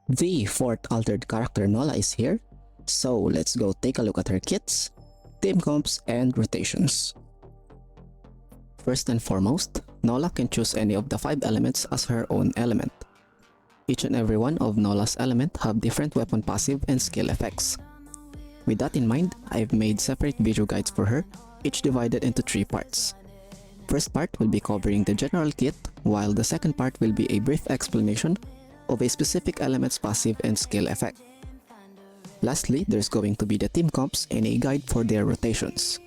The fourth altered character Nola is here, so let's go take a look at her kits, team comps, and rotations. First and foremost, Nola can choose any of the 5 elements as her own element. Each and every one of Nola's elements have different weapon passive and skill effects. With that in mind, I've made separate video guides for her, each divided into 3 parts. First part will be covering the general kit, while the second part will be a brief explanation of a specific element's passive and skill effect. Lastly, there's going to be the team comps and a guide for their rotations.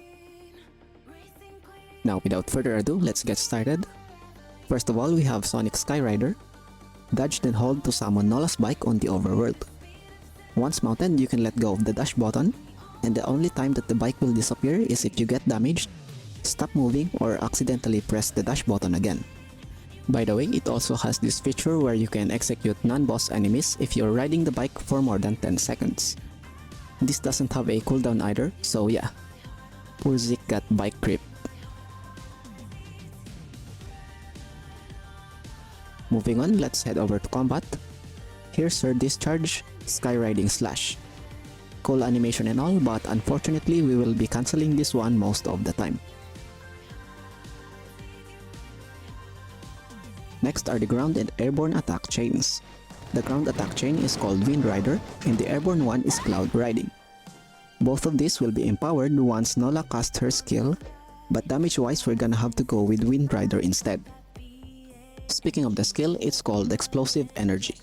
Now without further ado, let's get started. First of all, we have Sonic Skyrider. Dodge then hold to summon Nola's bike on the overworld. Once mounted, you can let go of the dash button, and the only time that the bike will disappear is if you get damaged, stop moving, or accidentally press the dash button again. By the way, it also has this feature where you can execute non-boss enemies if you're riding the bike for more than 10 seconds. This doesn't have a cooldown either, so yeah, poor Zeke got bike creep. Moving on, let's head over to combat. Here's her discharge, Skyriding Slash. Cool animation and all, but unfortunately we will be cancelling this one most of the time. Next are the ground and airborne attack chains. The ground attack chain is called Wind Rider and the airborne one is Cloud Riding. Both of these will be empowered once Nola casts her skill, but damage wise we're gonna have to go with Wind Rider instead. Speaking of the skill, it's called Explosive Energy.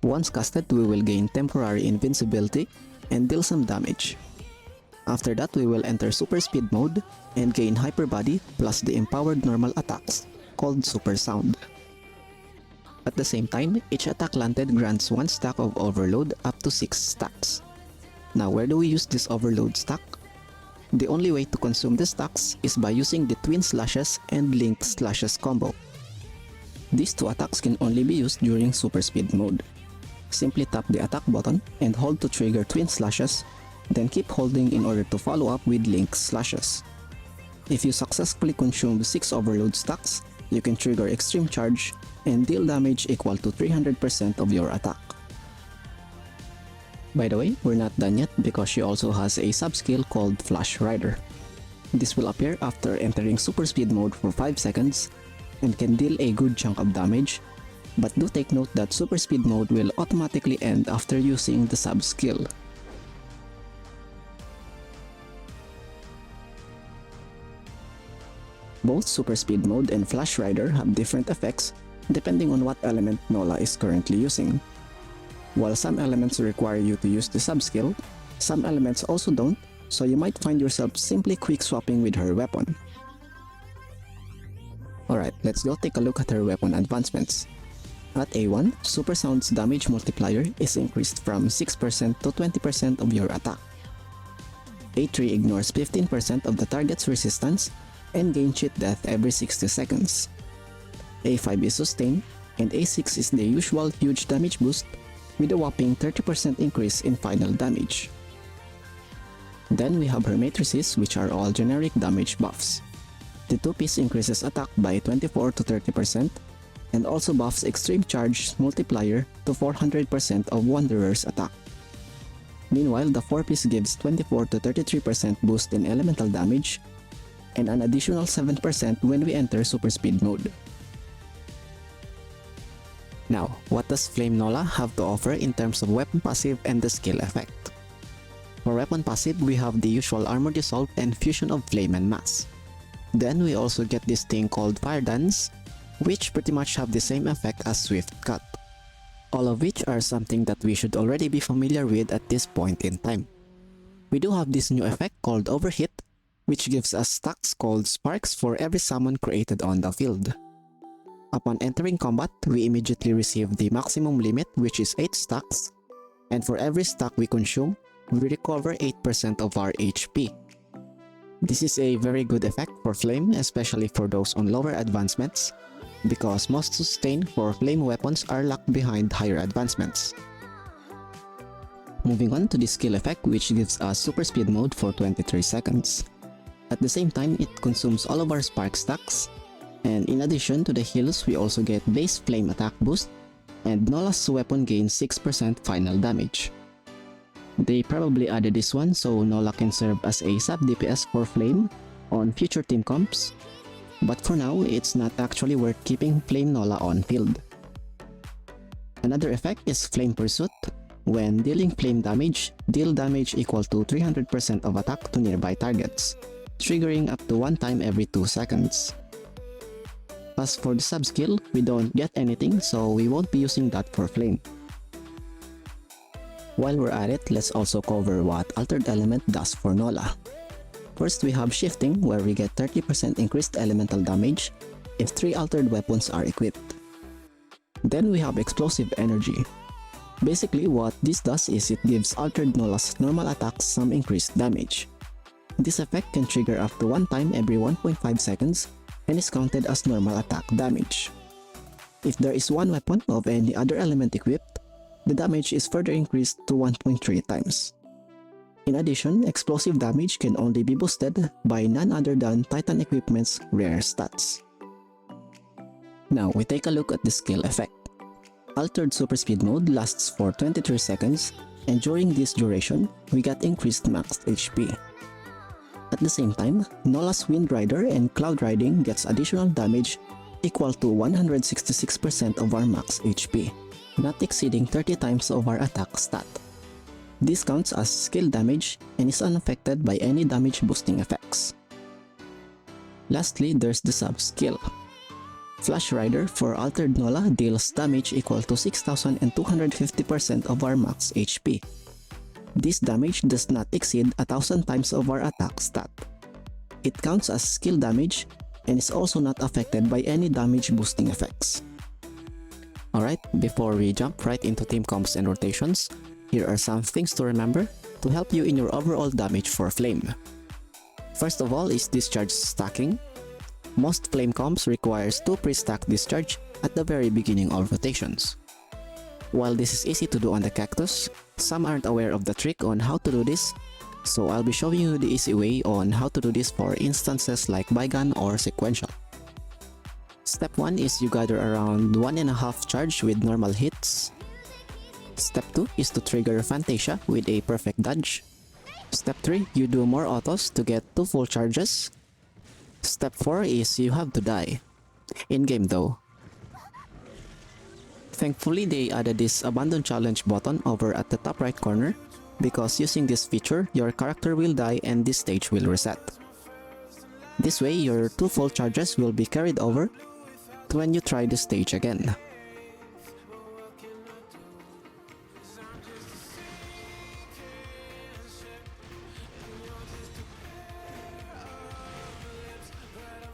Once casted, we will gain temporary invincibility and deal some damage. After that, we will enter Super Speed mode and gain Hyper Body plus the empowered normal attacks, called Super Sound. At the same time, each attack landed grants 1 stack of Overload up to 6 stacks. Now where do we use this Overload stack? The only way to consume the stacks is by using the Twin Slashes and Link Slashes combo. These 2 attacks can only be used during Super Speed mode. Simply tap the attack button and hold to trigger Twin Slashes, then keep holding in order to follow up with Link Slashes. If you successfully consume 6 Overload stacks, you can trigger Extreme Charge and deal damage equal to 300% of your attack. By the way, we're not done yet because she also has a sub-skill called Flash Rider. This will appear after entering Super Speed mode for 5 seconds and can deal a good chunk of damage, but do take note that Super Speed mode will automatically end after using the sub-skill. Both Super Speed mode and Flash Rider have different effects depending on what element Nola is currently using. While some elements require you to use the sub-skill, some elements also don't, so you might find yourself simply quick swapping with her weapon. Alright, let's go take a look at her weapon advancements. At A1, Super Sound's damage multiplier is increased from 6% to 20% of your attack. A3 ignores 15% of the target's resistance and gains cheat death every 60 seconds. A5 is sustained, and A6 is the usual huge damage boost with a whopping 30% increase in final damage. Then we have her matrices, which are all generic damage buffs. The 2-piece increases attack by 24 to 30% and also buffs Extreme Charge multiplier to 400% of Wanderer's attack. Meanwhile, the 4-piece gives 24 to 33% boost in elemental damage and an additional 7% when we enter Super Speed mode. Now, what does Flame Nola have to offer in terms of weapon passive and the skill effect? For weapon passive, we have the usual Armor Dissolve and Fusion of Flame and Mass. Then we also get this thing called Fire Dance, which pretty much have the same effect as Swift Cut. All of which are something that we should already be familiar with at this point in time. We do have this new effect called Overhit, which gives us stacks called Sparks for every summon created on the field. Upon entering combat, we immediately receive the maximum limit, which is 8 stacks, and for every stack we consume, we recover 8% of our HP. This is a very good effect for Flame, especially for those on lower advancements, because most sustain for Flame weapons are locked behind higher advancements. Moving on to the skill effect, which gives us Super Speed mode for 23 seconds. At the same time, it consumes all of our Spark stacks, and in addition to the heals, we also get base Flame attack boost, and Nola's weapon gains 6% final damage. They probably added this one so Nola can serve as a sub DPS for Flame on future team comps, but for now it's not actually worth keeping Flame Nola on field. Another effect is Flame Pursuit. When dealing flame damage, deal damage equal to 300% of attack to nearby targets, triggering up to 1 time every 2 seconds. As for the sub-skill, we don't get anything so we won't be using that for flame. While we're at it, let's also cover what Altered Element does for Nola. First, we have Shifting, where we get 30% increased elemental damage if 3 altered weapons are equipped. Then we have Explosive Energy. Basically, what this does is it gives Altered Nola's normal attacks some increased damage. This effect can trigger up to 1 time every 1.5 seconds and is counted as normal attack damage. If there is one weapon of any other element equipped, the damage is further increased to 1.3 times. In addition, explosive damage can only be boosted by none other than Titan Equipment's rare stats. Now we take a look at the skill effect. Altered Super Speed mode lasts for 23 seconds, and during this duration, we get increased max HP. At the same time, Nola's Wind Rider and Cloud Riding gets additional damage equal to 166% of our max HP, not exceeding 30 times of our attack stat. This counts as skill damage and is unaffected by any damage boosting effects. Lastly, there's the sub-skill. Flash Rider for Altered Nola deals damage equal to 6250% of our max HP. This damage does not exceed 1000 times of our attack stat. It counts as skill damage and is also not affected by any damage boosting effects. Alright, before we jump right into team comps and rotations, here are some things to remember to help you in your overall damage for Flame. First of all is discharge stacking. Most Flame comps requires 2 pre-stack discharge at the very beginning of rotations. While this is easy to do on the Cactus, some aren't aware of the trick on how to do this, so I'll be showing you the easy way on how to do this for instances like Bygone or Sequential. Step 1 is you gather around 1.5 charge with normal hits. Step 2 is to trigger Fantasia with a perfect dodge. Step 3, you do more autos to get 2 full charges. Step 4 is you have to die. In-game though. Thankfully, they added this Abandon Challenge button over at the top right corner, because using this feature, your character will die and this stage will reset. This way, your 2 full charges will be carried over to when you try the stage again.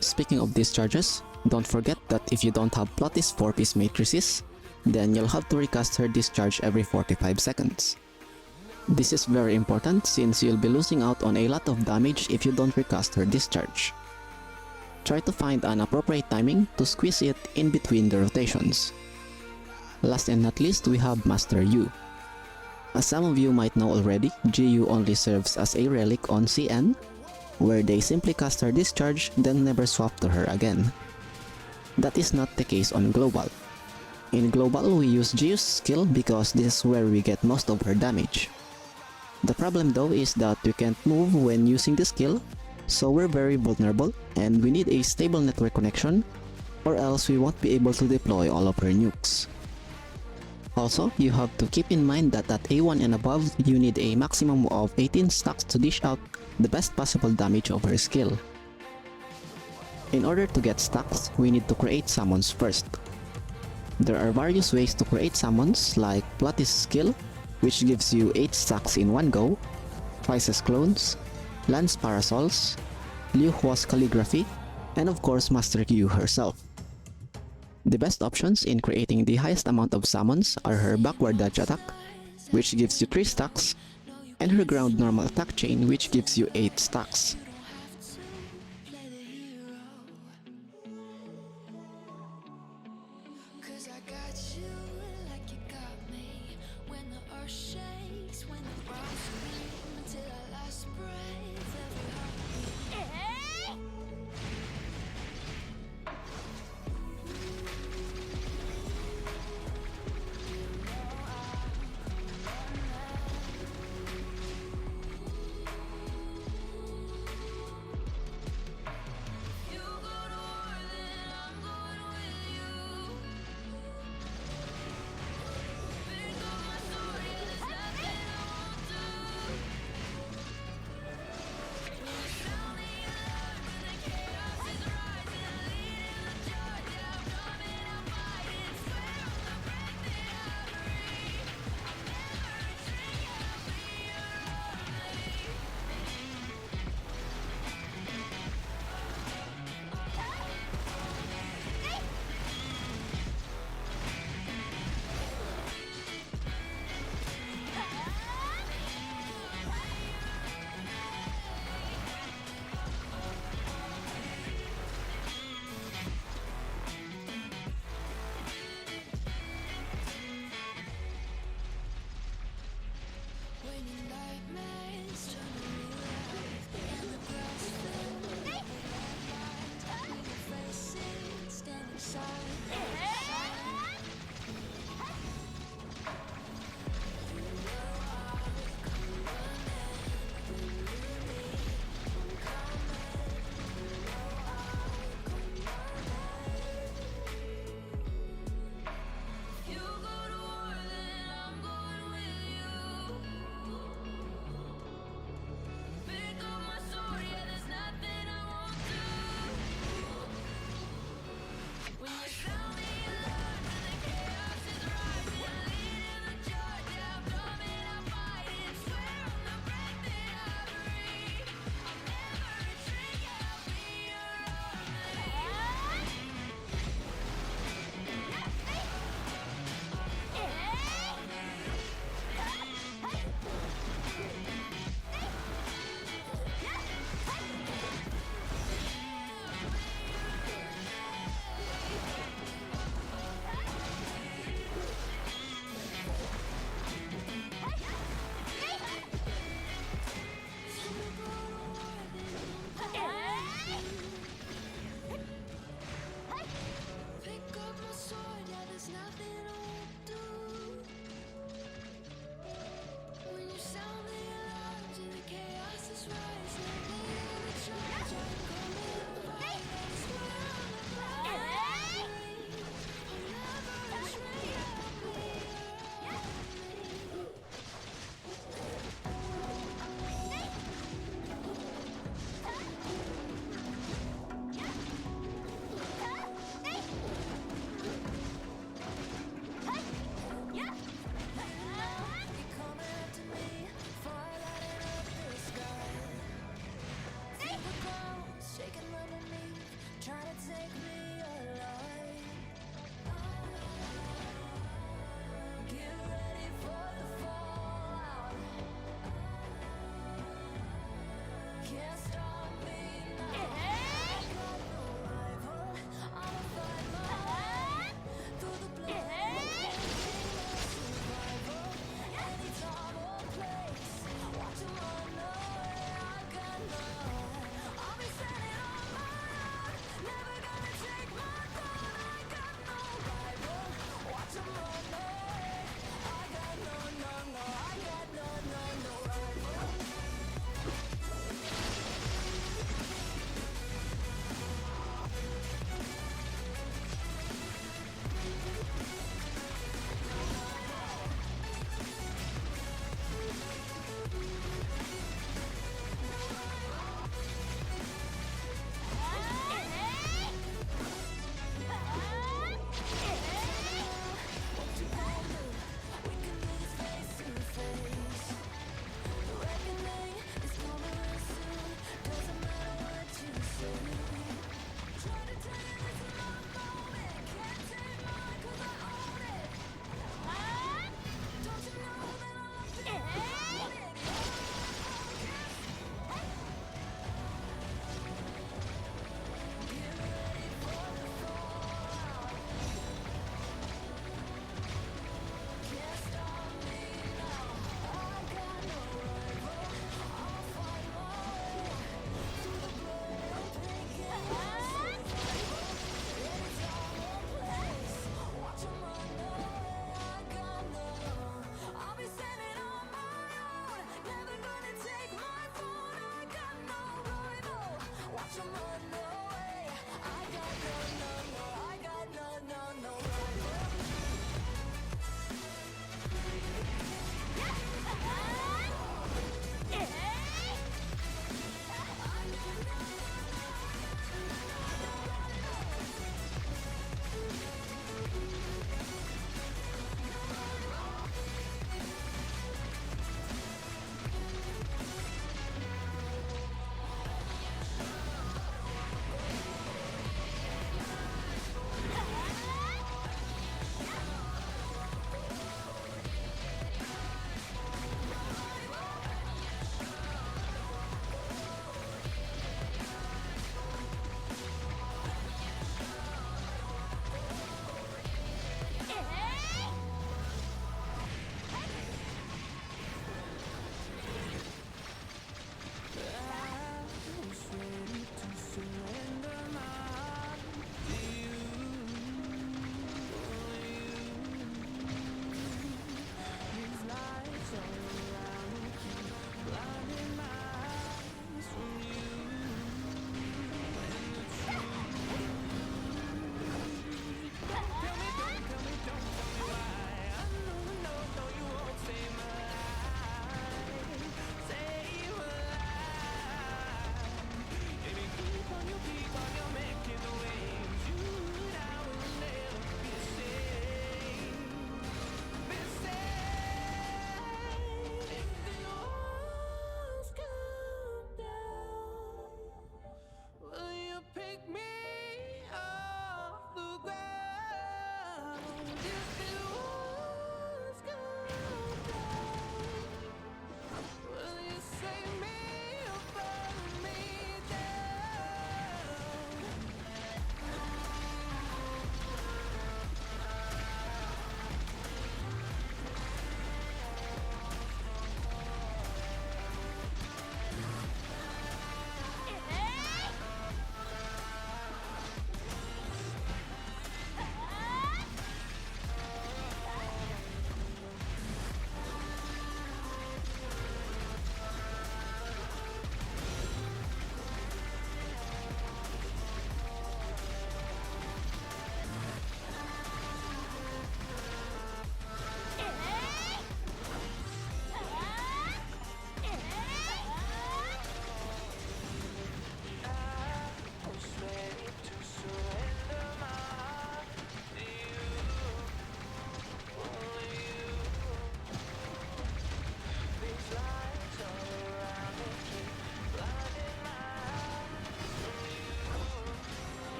Speaking of discharges, don't forget that if you don't have Plotti's 4-piece matrices, then you'll have to recast her discharge every 45 seconds. This is very important since you'll be losing out on a lot of damage if you don't recast her discharge. Try to find an appropriate timing to squeeze it in between the rotations. Last and not least, we have Master Yu. As some of you might know already, GU only serves as a relic on CN, where they simply cast her discharge then never swap to her again. That is not the case on Global. In Global, we use GU's skill because this is where we get most of her damage. The problem though is that we can't move when using the skill, so we're very vulnerable and we need a stable network connection, or else we won't be able to deploy all of her nukes. Also, you have to keep in mind that at A1 and above, you need a maximum of 18 stacks to dish out the best possible damage of her skill. In order to get stacks, we need to create summons first. There are various ways to create summons like Plotti's skill, which gives you 8 stacks in one go, Feise's clones, Lan's parasols, Liu Huo's calligraphy, and of course Master Yu herself. The best options in creating the highest amount of summons are her backward dodge attack, which gives you 3 stacks, and her ground normal attack chain, which gives you 8 stacks.